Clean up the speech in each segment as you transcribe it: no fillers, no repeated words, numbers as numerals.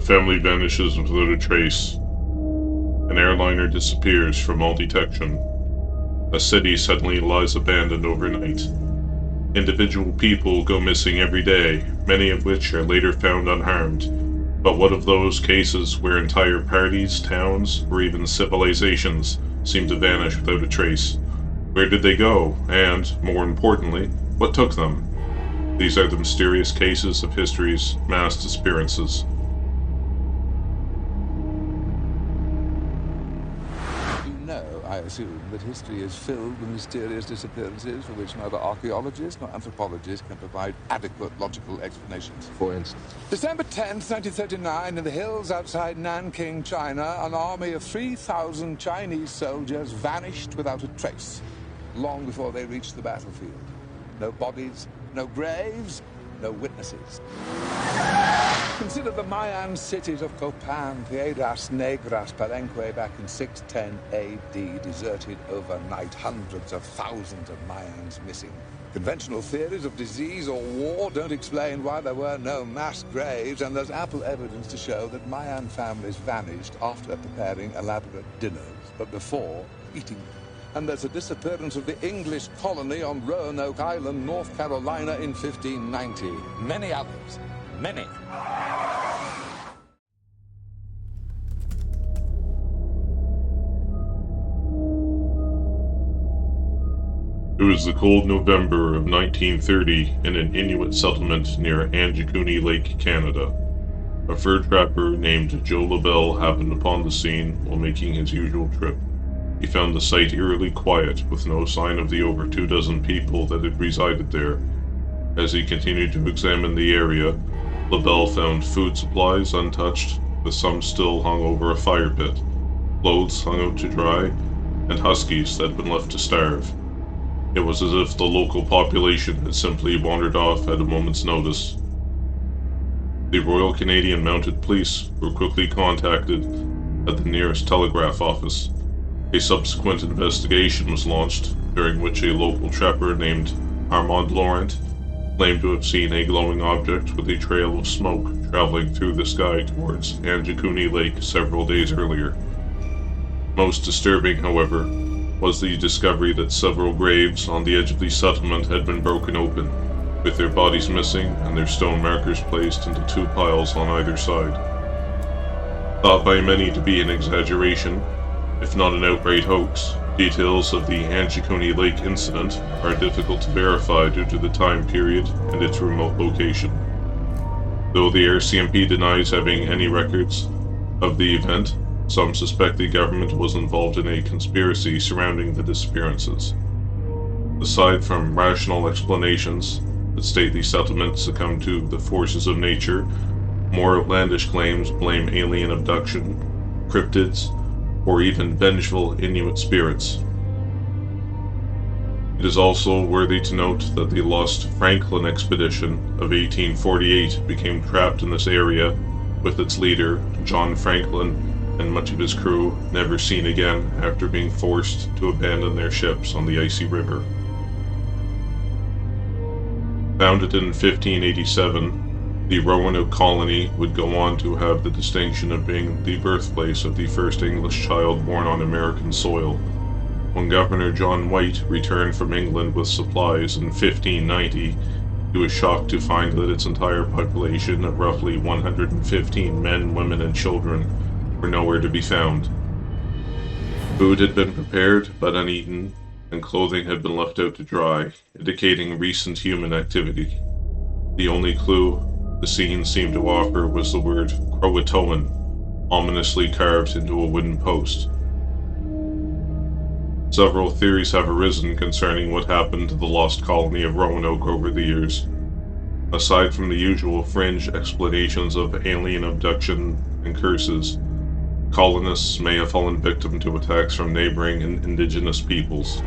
family vanishes without a trace. An airliner disappears from all detection. A city suddenly lies abandoned overnight. Individual people go missing every day, many of which are later found unharmed. But what of those cases where entire parties, towns, or even civilizations seem to vanish without a trace? Where did they go? And, more importantly, what took them? These are the mysterious cases of history's mass disappearances. I assume that history is filled with mysterious disappearances for which neither archaeologists nor anthropologists can provide adequate logical explanations. For instance? December 10th, 1939, in the hills outside Nanking, China, an army of 3,000 Chinese soldiers vanished without a trace, long before they reached the battlefield. No bodies, no graves, no witnesses. Consider the Mayan cities of Copan, Piedras Negras, Palenque back in 610 AD, deserted overnight, hundreds of thousands of Mayans missing. Conventional theories of disease or war don't explain why there were no mass graves, and there's ample evidence to show that Mayan families vanished after preparing elaborate dinners, but before eating them. And there's a disappearance of the English colony on Roanoke Island, North Carolina in 1590. Many others. Many. It was the cold November of 1930 in an Inuit settlement near Anjikuni Lake, Canada. A fur trapper named Joe LaBelle happened upon the scene while making his usual trip. He found the site eerily quiet, with no sign of the over 24 people that had resided there. As he continued to examine the area, LaBelle found food supplies untouched, with some still hung over a fire pit, clothes hung out to dry, and huskies that had been left to starve. It was as if the local population had simply wandered off at a moment's notice. The Royal Canadian Mounted Police were quickly contacted at the nearest telegraph office. A subsequent investigation was launched, during which a local trapper named Armand Laurent claimed to have seen a glowing object with a trail of smoke traveling through the sky towards Anjikuni Lake several days earlier. Most disturbing, however, was the discovery that several graves on the edge of the settlement had been broken open, with their bodies missing and their stone markers placed into two piles on either side. Thought by many to be an exaggeration, if not an outright hoax, details of the Anjikuni Lake incident are difficult to verify due to the time period and its remote location. Though the RCMP denies having any records of the event, some suspect the government was involved in a conspiracy surrounding the disappearances. Aside from rational explanations that state the settlement succumbed to the forces of nature, more outlandish claims blame alien abduction, cryptids, or even vengeful Inuit spirits. It is also worthy to note that the lost Franklin expedition of 1848 became trapped in this area, with its leader, John Franklin, and much of his crew never seen again after being forced to abandon their ships on the icy river. Founded in 1587, the Roanoke colony would go on to have the distinction of being the birthplace of the first English child born on American soil. When Governor John White returned from England with supplies in 1590, he was shocked to find that its entire population of roughly 115 men, women, and children were nowhere to be found. Food had been prepared but uneaten, and clothing had been left out to dry, indicating recent human activity. The only clue the scene seemed to offer was the word Croatoan, ominously carved into a wooden post. Several theories have arisen concerning what happened to the lost colony of Roanoke over the years. Aside from the usual fringe explanations of alien abduction and curses, colonists may have fallen victim to attacks from neighboring and indigenous peoples.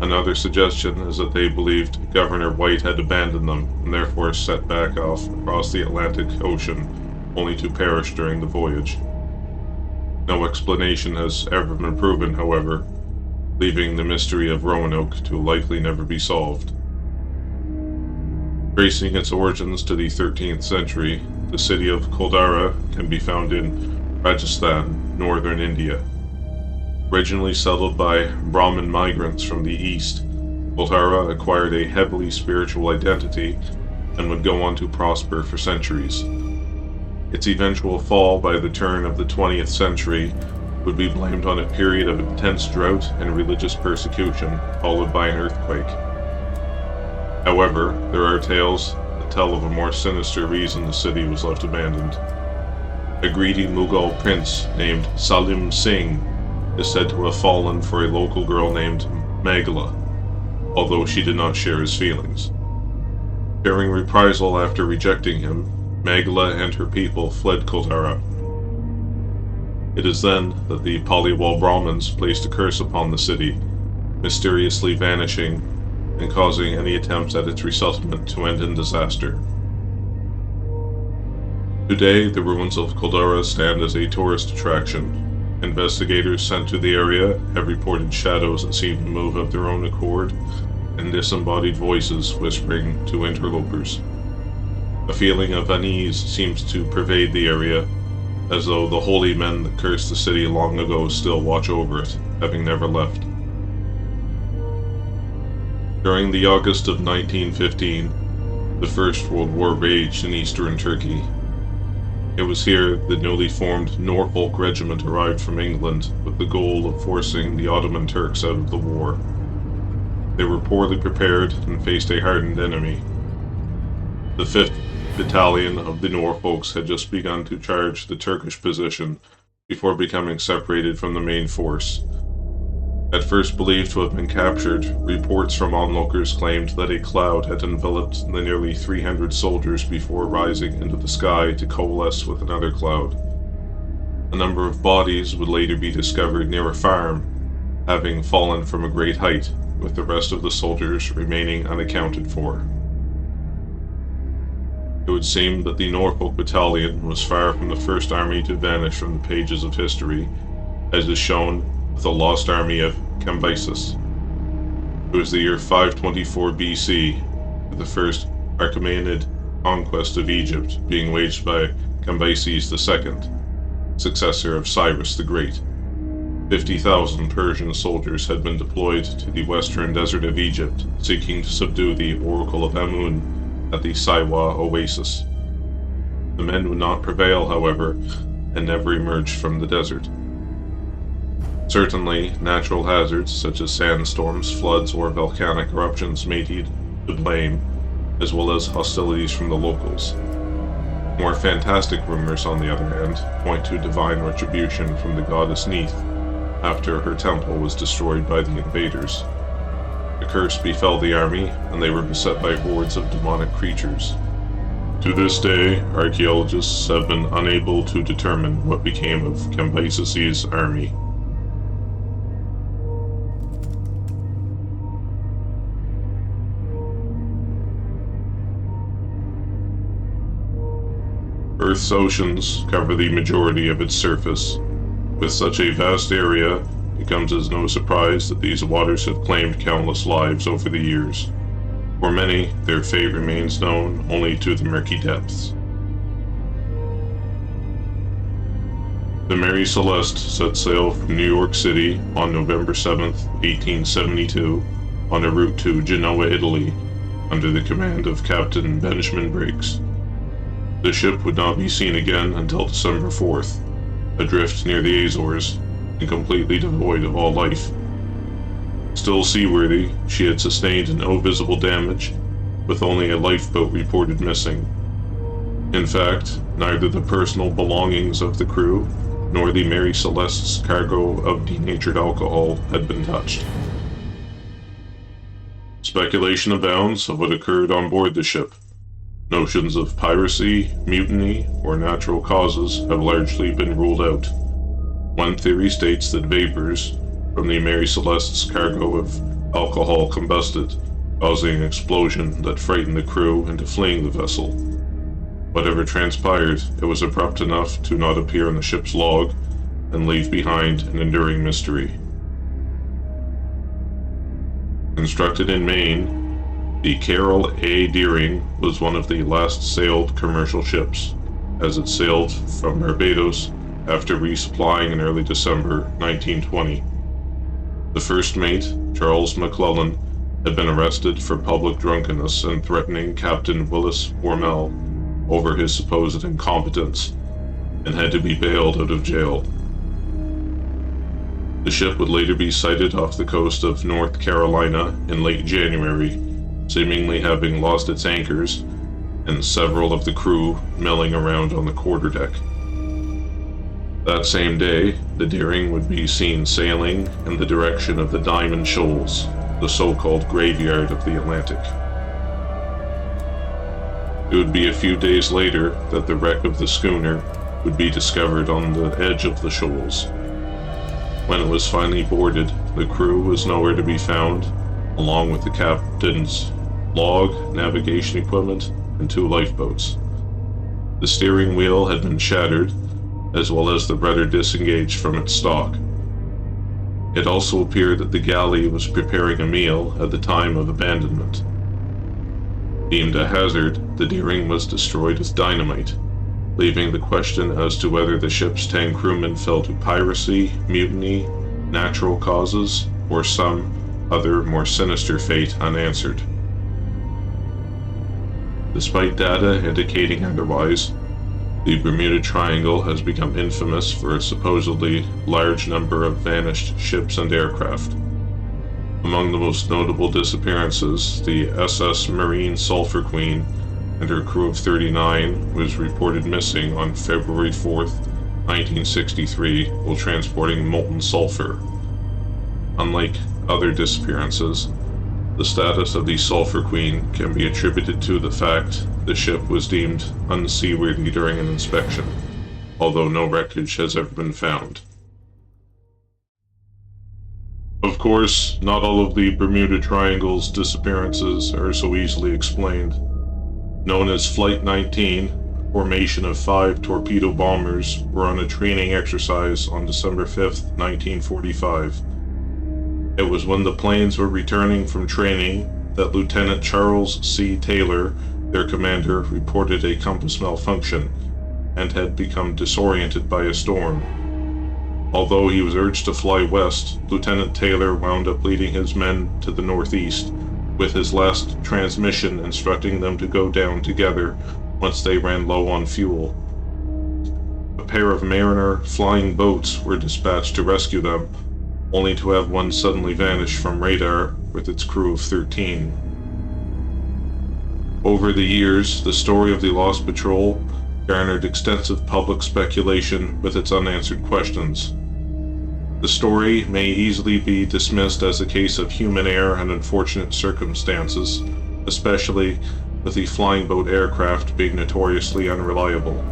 Another suggestion is that they believed Governor White had abandoned them and therefore set back off across the Atlantic Ocean, only to perish during the voyage. No explanation has ever been proven, however, leaving the mystery of Roanoke to likely never be solved. Tracing its origins to the 13th century, the city of Koldara can be found in Rajasthan, northern India. Originally settled by Brahmin migrants from the east, Koldara acquired a heavily spiritual identity and would go on to prosper for centuries. Its eventual fall by the turn of the 20th century would be blamed on a period of intense drought and religious persecution, followed by an earthquake. However, there are tales that tell of a more sinister reason the city was left abandoned. A greedy Mughal prince named Salim Singh is said to have fallen for a local girl named Meghala, although she did not share his feelings. Fearing reprisal after rejecting him, Meghala and her people fled Koldara. It is then that the Paliwal Brahmins placed a curse upon the city, mysteriously vanishing and causing any attempts at its resettlement to end in disaster. Today, the ruins of Koldara stand as a tourist attraction. Investigators sent to the area have reported shadows that seem to move of their own accord and disembodied voices whispering to interlopers. A feeling of unease seems to pervade the area, as though the holy men that cursed the city long ago still watch over it, having never left. During the August of 1915, the First World War raged in eastern Turkey. It was here the newly formed Norfolk Regiment arrived from England with the goal of forcing the Ottoman Turks out of the war. They were poorly prepared and faced a hardened enemy. The 5th Battalion of the Norfolks had just begun to charge the Turkish position before becoming separated from the main force. At first believed to have been captured, reports from onlookers claimed that a cloud had enveloped the nearly 300 soldiers before rising into the sky to coalesce with another cloud. A number of bodies would later be discovered near a farm, having fallen from a great height, with the rest of the soldiers remaining unaccounted for. It would seem that the Norfolk Battalion was far from the first army to vanish from the pages of history, as is shown with the lost army of Cambyses. It was the year 524 BC, with the first Achaemenid conquest of Egypt being waged by Cambyses II, successor of Cyrus the Great. 50,000 Persian soldiers had been deployed to the western desert of Egypt, seeking to subdue the Oracle of Amun at the Siwa oasis. The men would not prevail, however, and never emerged from the desert. Certainly, natural hazards such as sandstorms, floods, or volcanic eruptions may be to blame, as well as hostilities from the locals. More fantastic rumors, on the other hand, point to divine retribution from the goddess Neith after her temple was destroyed by the invaders. A curse befell the army, and they were beset by hordes of demonic creatures. To this day, archaeologists have been unable to determine what became of Cambyses' army. Earth's oceans cover the majority of its surface. With such a vast area, it comes as no surprise that these waters have claimed countless lives over the years. For many, their fate remains known only to the murky depths. The Mary Celeste set sail from New York City on November 7, 1872, on a route to Genoa, Italy, under the command of Captain Benjamin Briggs. The ship would not be seen again until December 4th, adrift near the Azores, and completely devoid of all life. Still seaworthy, she had sustained no visible damage, with only a lifeboat reported missing. In fact, neither the personal belongings of the crew nor the Mary Celeste's cargo of denatured alcohol had been touched. Speculation abounds of what occurred on board the ship. Notions of piracy, mutiny, or natural causes have largely been ruled out. One theory states that vapors from the Mary Celeste's cargo of alcohol combusted, causing an explosion that frightened the crew into fleeing the vessel. Whatever transpired, it was abrupt enough to not appear in the ship's log and leave behind an enduring mystery. Constructed in Maine, The Carroll A. Deering was one of the last sailed commercial ships, as it sailed from Barbados after resupplying in early December 1920. The first mate, Charles McClellan, had been arrested for public drunkenness and threatening Captain Willis Wormel over his supposed incompetence, and had to be bailed out of jail. The ship would later be sighted off the coast of North Carolina in late January, seemingly having lost its anchors, and several of the crew milling around on the quarterdeck. That same day, the Deering would be seen sailing in the direction of the Diamond Shoals, the so-called graveyard of the Atlantic. It would be a few days later that the wreck of the schooner would be discovered on the edge of the shoals. When it was finally boarded, the crew was nowhere to be found, along with the captain's log, navigation equipment, and 2 lifeboats. The steering wheel had been shattered, as well as the rudder disengaged from its stock. It also appeared that the galley was preparing a meal at the time of abandonment. Deemed a hazard, the Deering was destroyed with dynamite, leaving the question as to whether the ship's 10 crewmen fell to piracy, mutiny, natural causes, or some other more sinister fate unanswered. Despite data indicating otherwise, the Bermuda Triangle has become infamous for a supposedly large number of vanished ships and aircraft. Among the most notable disappearances, the SS Marine Sulphur Queen and her crew of 39 was reported missing on February 4th, 1963, while transporting molten sulfur. Unlike other disappearances, the status of the Sulphur Queen can be attributed to the fact the ship was deemed unseaworthy during an inspection, although no wreckage has ever been found. Of course, not all of the Bermuda Triangle's disappearances are so easily explained. Known as Flight 19, a formation of 5 torpedo bombers were on a training exercise on December 5th, 1945. It was when the planes were returning from training that Lieutenant Charles C. Taylor, their commander, reported a compass malfunction and had become disoriented by a storm. Although he was urged to fly west, Lieutenant Taylor wound up leading his men to the northeast, with his last transmission instructing them to go down together once they ran low on fuel. A pair of Mariner flying boats were dispatched to rescue them, only to have one suddenly vanish from radar with its crew of 13. Over the years, the story of the Lost Patrol garnered extensive public speculation with its unanswered questions. The story may easily be dismissed as a case of human error and unfortunate circumstances, especially with the flying boat aircraft being notoriously unreliable.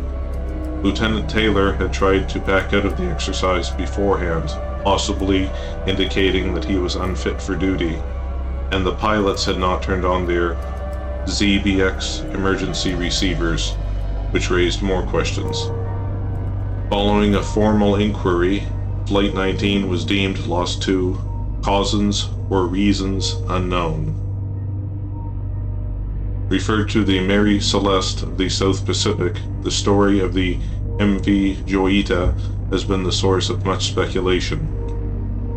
Lieutenant Taylor had tried to back out of the exercise beforehand, possibly indicating that he was unfit for duty, and the pilots had not turned on their ZBX emergency receivers, which raised more questions. Following a formal inquiry, Flight 19 was deemed lost to causes or reasons unknown. Referred to the Mary Celeste of the South Pacific, the story of the MV Joita has been the source of much speculation.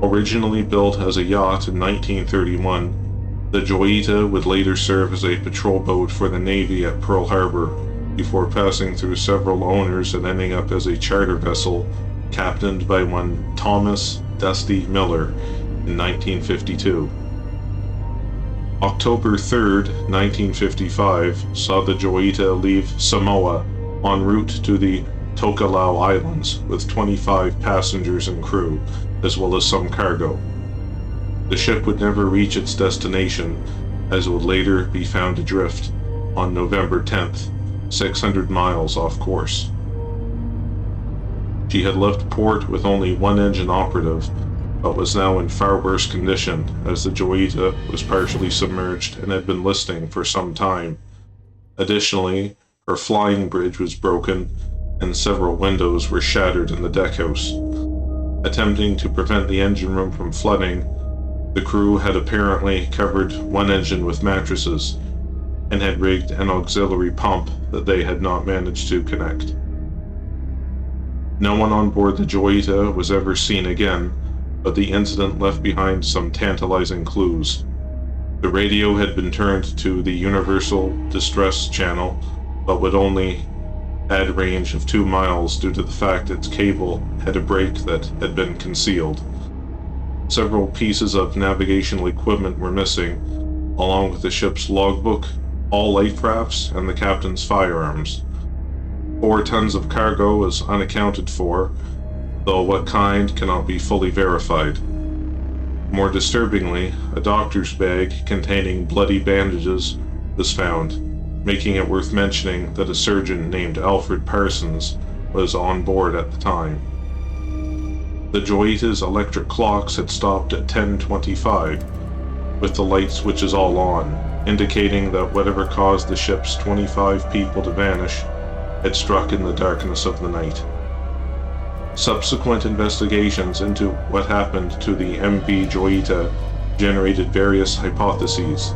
Originally built as a yacht in 1931, the Joita would later serve as a patrol boat for the Navy at Pearl Harbor, before passing through several owners and ending up as a charter vessel captained by one Thomas Dusty Miller in 1952. October 3rd, 1955 saw the Joita leave Samoa en route to the Tokelau Islands with 25 passengers and crew, as well as some cargo. The ship would never reach its destination, as it would later be found adrift on November 10th, 600 miles off course. She had left port with only one engine operative, but was now in far worse condition as the Joita was partially submerged and had been listing for some time. Additionally, her flying bridge was broken and several windows were shattered in the deckhouse. Attempting to prevent the engine room from flooding, The crew had apparently covered one engine with mattresses and had rigged an auxiliary pump that they had not managed to connect. No one on board the Joita was ever seen again, but the incident left behind some tantalizing clues. The radio had been turned to the Universal Distress Channel, but would only add a range of 2 miles due to the fact its cable had a break that had been concealed. Several pieces of navigational equipment were missing, along with the ship's logbook, all life rafts, and the captain's firearms. 4 tons of cargo was unaccounted for, though what kind cannot be fully verified. More disturbingly, a doctor's bag containing bloody bandages was found, making it worth mentioning that a surgeon named Alfred Parsons was on board at the time. The Joita's electric clocks had stopped at 10:25, with the light switches all on, indicating that whatever caused the ship's 25 people to vanish had struck in the darkness of the night. Subsequent investigations into what happened to the MV Joita generated various hypotheses.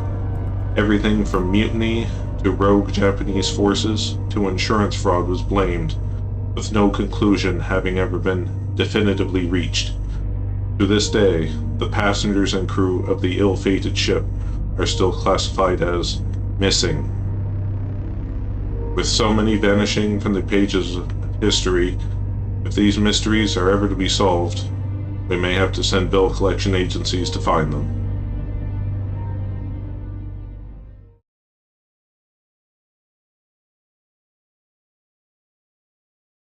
Everything from mutiny to rogue Japanese forces to insurance fraud was blamed, with no conclusion having ever been definitively reached. To this day, the passengers and crew of the ill-fated ship are still classified as missing. With so many vanishing from the pages of history, if these mysteries are ever to be solved, we may have to send bill collection agencies to find them.